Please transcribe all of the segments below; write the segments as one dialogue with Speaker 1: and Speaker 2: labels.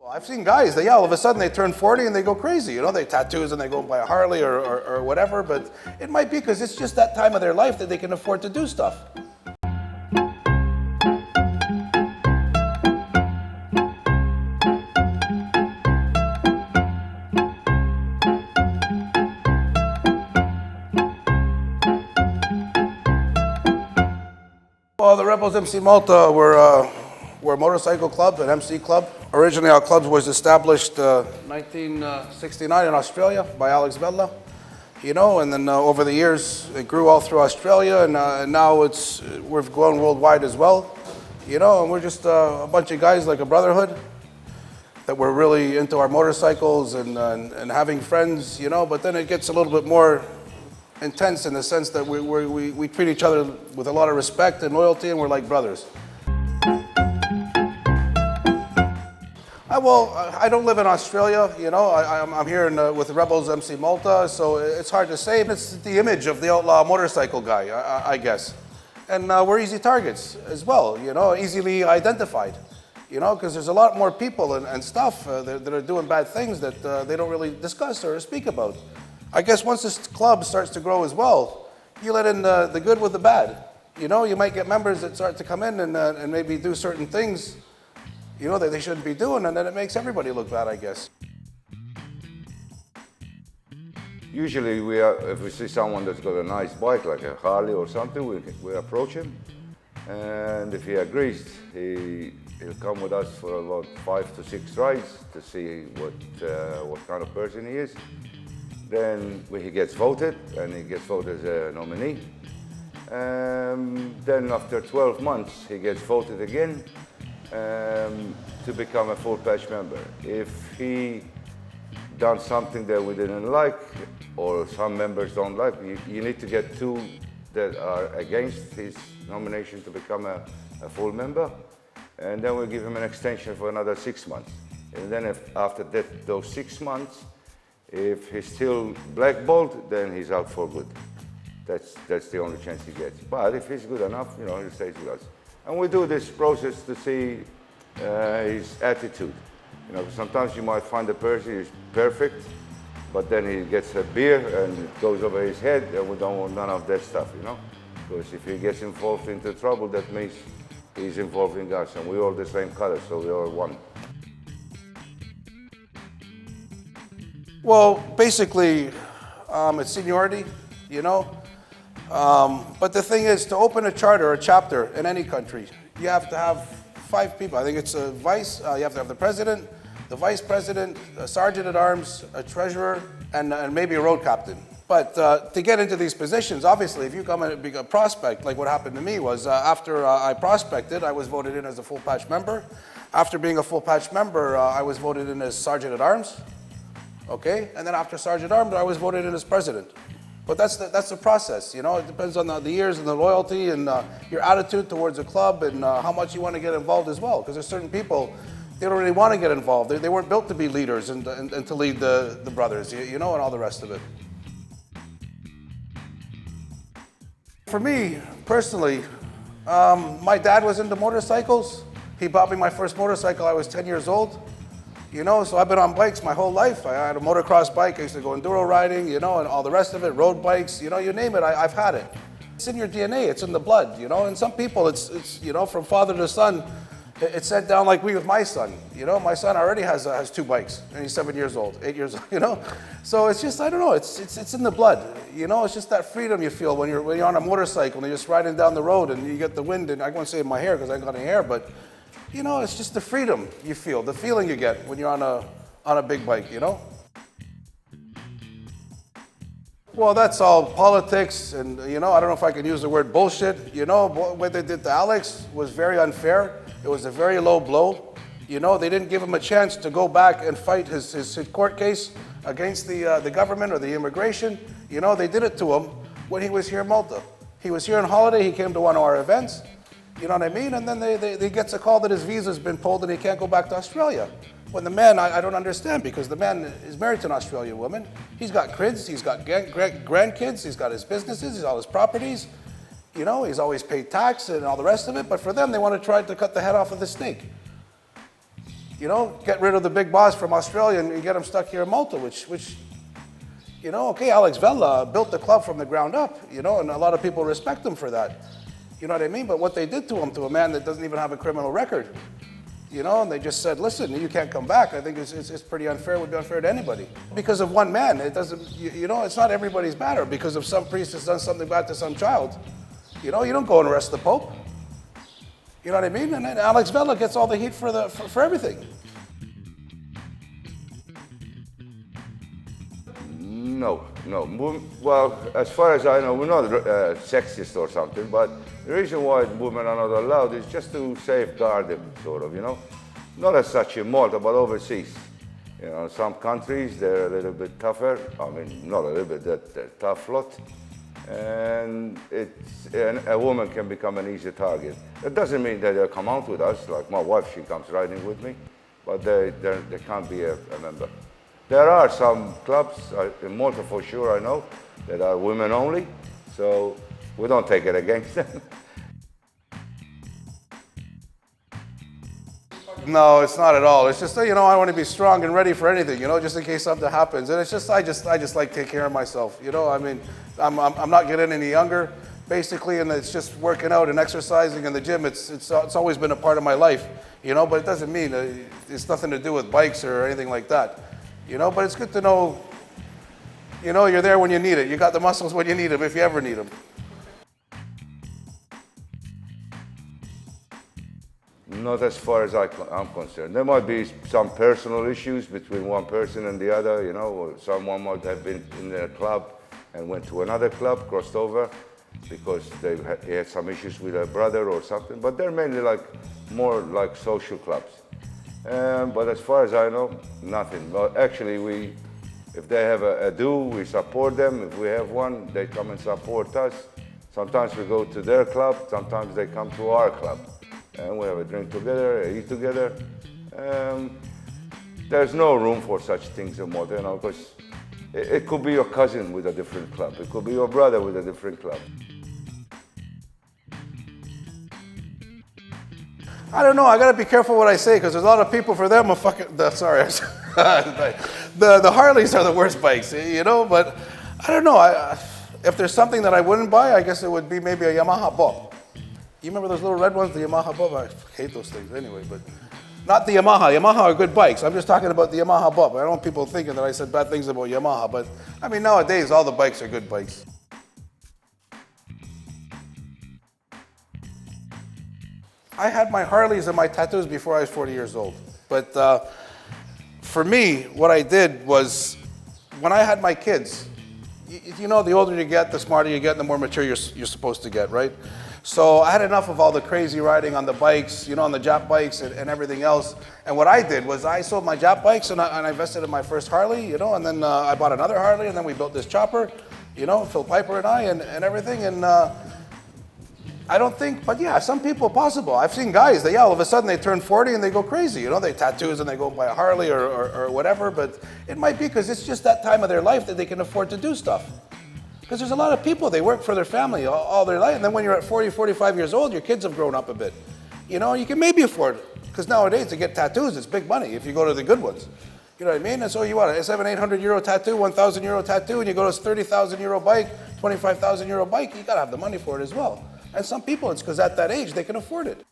Speaker 1: I've seen guys that, all of a sudden they turn 40 and they go crazy. You know, they tattoos and they go buy a Harley or whatever, but it might be because it's just that time of their life that they can afford to do stuff. Well, the Rebels MC Malta we're a motorcycle club, an MC club. Originally, our club was established 1969 in Australia by Alex Bella, you know, and then over the years it grew all through Australia, and now we've grown worldwide as well, you know, and we're just a bunch of guys like a brotherhood that we're really into our motorcycles and having friends, you know, but then it gets a little bit more intense in the sense that we treat each other with a lot of respect and loyalty, and we're like brothers. I don't live in Australia, you know. I'm here with the Rebels MC Malta, so it's hard to say. It's the image of the outlaw motorcycle guy, I guess. And we're easy targets as well, you know, easily identified, you know, because there's a lot more people and stuff that are doing bad things that they don't really discuss or speak about. I guess once this club starts to grow as well, you let in the good with the bad. You know, you might get members that start to come in and maybe do certain things, you know, that they shouldn't be doing, and then it makes everybody look bad, I guess.
Speaker 2: Usually, if we see someone that's got a nice bike, like a Harley or something, we approach him, and if he agrees, he'll come with us for about 5 to 6 rides to see what kind of person he is. Then he gets voted, and he gets voted as a nominee. Then after 12 months, he gets voted again to become a full patch member. If he done something that we didn't like, or some members don't like, you need to get 2 that are against his nomination to become a full member, and then we give him an extension for another 6 months. And then after those 6 months, if he's still blackballed, then he's out for good. That's the only chance he gets. But if he's good enough, you know, he stays with us. And we do this process to see his attitude. You know, sometimes you might find a person who's perfect, but then he gets a beer and it goes over his head, and we don't want none of that stuff, you know? Because if he gets involved into trouble, that means he's involved in us, and we're all the same color, so we're all one.
Speaker 1: Well, basically, it's seniority, you know. But the thing is, to open a charter or a chapter in any country, you have to have 5 people. I think it's a vice, you have to have the president, the vice president, a sergeant at arms, a treasurer, and maybe a road captain. But to get into these positions, obviously, if you come and be a prospect, like what happened to me was after I prospected, I was voted in as a full patch member. After being a full patch member, I was voted in as sergeant at arms. Okay, and then after sergeant at arms, I was voted in as president. But that's the process, you know. It depends on the years and the loyalty and your attitude towards a club and how much you want to get involved as well. Because there's certain people, they don't really want to get involved. They weren't built to be leaders and to lead the brothers, you know, and all the rest of it. For me, personally, my dad was into motorcycles. He bought me my first motorcycle. I was 10 years old. You know, so I've been on bikes my whole life. I had a motocross bike. I used to go enduro riding, you know, and all the rest of it, road bikes, you know, you name it, I've had it. It's in your DNA, it's in the blood, you know, and some people, it's you know, from father to son, it's sent down like we with my son, you know. My son already has 2 bikes, and he's 7 years old, 8 years old, you know. So it's just, I don't know, it's in the blood, you know. It's just that freedom you feel when you're on a motorcycle and you're just riding down the road and you get the wind, and I won't say in my hair because I ain't got any hair, but you know, it's just the freedom you feel, the feeling you get when you're on a big bike, you know? Well, that's all politics, and you know, I don't know if I can use the word bullshit. You know, what they did to Alex was very unfair. It was a very low blow. You know, they didn't give him a chance to go back and fight his court case against the government or the immigration. You know, they did it to him when he was here in Malta. He was here on holiday, he came to one of our events. You know what I mean? And then they gets a call that his visa's been pulled and he can't go back to Australia. When the man, I don't understand, because the man is married to an Australian woman. He's got kids, he's got grandkids, he's got his businesses, he's all his properties. You know, he's always paid tax and all the rest of it. But for them, they want to try to cut the head off of the snake. You know, get rid of the big boss from Australia and get him stuck here in Malta, which you know, okay, Alex Vella built the club from the ground up, you know, and a lot of people respect him for that. You know what I mean? But what they did to him, to a man that doesn't even have a criminal record, you know, and they just said, listen, you can't come back. I think it's pretty unfair. It would be unfair to anybody. Because of one man, it doesn't, you know, it's not everybody's matter. Because if some priest has done something bad to some child, you know, you don't go and arrest the Pope. You know what I mean? And then Alex Vella gets all the heat for everything.
Speaker 2: No. Well, as far as I know, we're not sexist or something, but the reason why women are not allowed is just to safeguard them, sort of, you know? Not as such in Malta, but overseas. You know, some countries, they're a little bit tougher. I mean, not a little bit, they're a tough lot. And a woman can become an easy target. That doesn't mean that they'll come out with us, like my wife, she comes riding with me, but they can't be a member. There are some clubs, in Malta for sure I know, that are women only, so we don't take it against them.
Speaker 1: No, it's not at all. It's just, you know, I want to be strong and ready for anything, you know, just in case something happens. And it's just, I just like to take care of myself, you know. I mean, I'm not getting any younger, basically, and it's just working out and exercising in the gym. It's always been a part of my life, you know, but it doesn't mean it's nothing to do with bikes or anything like that, you know. But it's good to know, you know, you're there when you need it. You got the muscles when you need them, if you ever need them.
Speaker 2: Not as far as I'm concerned. There might be some personal issues between one person and the other, you know, or someone might have been in a club and went to another club, crossed over, because he had some issues with a brother or something. But they're mainly more like social clubs. But as far as I know, nothing. But actually, if they have a do, we support them. If we have one, they come and support us. Sometimes we go to their club, sometimes they come to our club. And we have a drink together, eat together. There's no room for such things in Malta, you know, because it could be your cousin with a different club. It could be your brother with a different club.
Speaker 1: I don't know, I gotta be careful what I say, because there's a lot of people, for them, sorry, the Harleys are the worst bikes, you know, but I don't know, if there's something that I wouldn't buy, I guess it would be maybe a Yamaha Bob. You remember those little red ones, the Yamaha Bob? I hate those things anyway, but not the Yamaha. Yamaha are good bikes. I'm just talking about the Yamaha Bob. I don't want people thinking that I said bad things about Yamaha, but I mean, nowadays, all the bikes are good bikes. I had my Harleys and my tattoos before I was 40 years old. But for me, what I did was, when I had my kids, you know, the older you get, the smarter you get, and the more mature you're supposed to get, right? So I had enough of all the crazy riding on the bikes, you know, on the Jap bikes and everything else. And what I did was I sold my Jap bikes and I invested in my first Harley, you know, and then I bought another Harley, and then we built this chopper, you know, Phil Piper and I and everything. And I don't think, but yeah, some people possible. I've seen guys that, yeah, all of a sudden they turn 40 and they go crazy, you know, they tattoos and they go buy a Harley or whatever, but it might be because it's just that time of their life that they can afford to do stuff. Because there's a lot of people, they work for their family all their life, and then when you're at 40, 45 years old, your kids have grown up a bit. You know, you can maybe afford it, because nowadays to get tattoos, it's big money if you go to the good ones. You know what I mean? And so you want a 700-800 euro tattoo, 1,000 euro tattoo, and you go to a 30,000 euro bike, 25,000 euro bike, you gotta have the money for it as well. And some people, it's because at that age, they can afford it.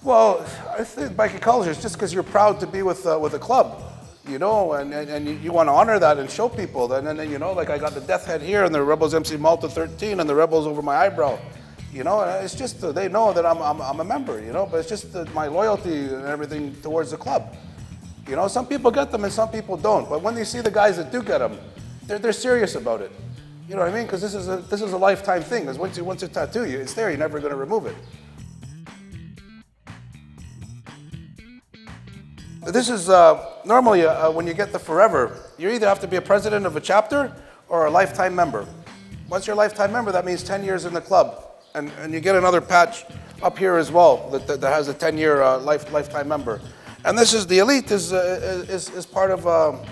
Speaker 1: Well, I think biking culture is just because you're proud to be with a club. You know, and you want to honor that and show people. And then, you know, like I got the death head here and the Rebels MC Malta 13 and the Rebels over my eyebrow. You know, and it's just, they know that I'm a member, you know, but it's just my loyalty and everything towards the club. You know, some people get them and some people don't. But when you see the guys that do get them, they're serious about it. You know what I mean? Because this is a lifetime thing. Because once you tattoo you, it's there. You're never going to remove it. This is normally when you get the forever, you either have to be a president of a chapter or a lifetime member. Once you're a lifetime member, that means 10 years in the club. And you get another patch up here as well that has a 10-year lifetime member. And this is the elite is part of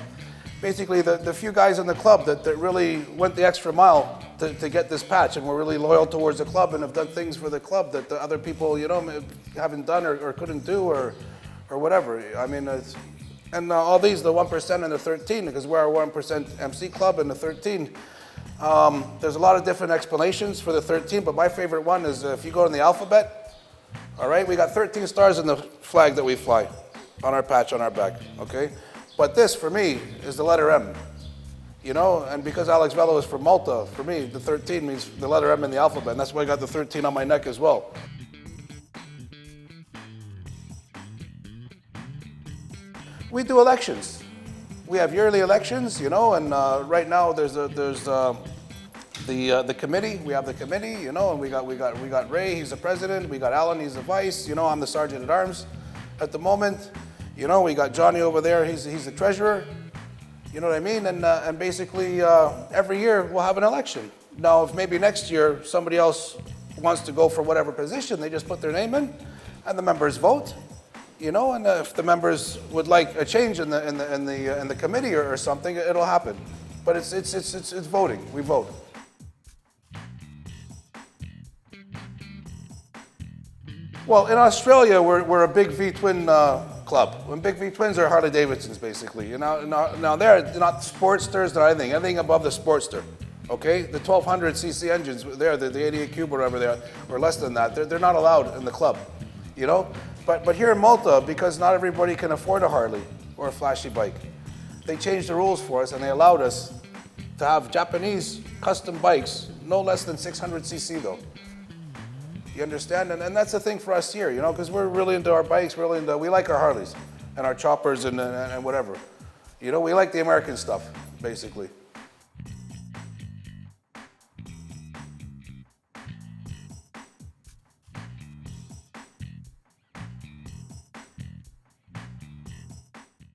Speaker 1: basically the few guys in the club that really went the extra mile to get this patch, and we're really loyal towards the club and have done things for the club that the other people, you know, haven't done or couldn't do or whatever. I mean, and all these, the 1% and the 13, because we're a 1% MC club and the 13. There's a lot of different explanations for the 13, but my favorite one is if you go in the alphabet, all right, we got 13 stars in the flag that we fly on our patch on our back, okay? But this, for me, is the letter M, you know? And because Alex Bello is from Malta, for me, the 13 means the letter M in the alphabet, and that's why I got the 13 on my neck as well. We do elections. We have yearly elections, you know, and right now there's the committee. We have the committee, you know, and we got Ray. He's the president. We got Alan. He's the vice. You know, I'm the sergeant at arms at the moment. You know, we got Johnny over there. He's the treasurer. You know what I mean? And basically every year we'll have an election. Now, if maybe next year somebody else wants to go for whatever position, they just put their name in, and the members vote. You know, and if the members would like a change in the committee or something, it'll happen. But it's voting. We vote. Well, in Australia, we're a big V-twin club. When big V-twins are Harley Davidsons, basically. You know, now they're not Sportsters or anything above the Sportster. Okay, the 1200cc engines, the 88 Cube or whatever they are, or less than that, they're not allowed in the club. You know. But here in Malta, because not everybody can afford a Harley or a flashy bike, they changed the rules for us and they allowed us to have Japanese custom bikes, no less than 600cc though. You understand? And that's the thing for us here, you know, because we're really into our bikes, we like our Harleys and our choppers and whatever. You know, we like the American stuff, basically.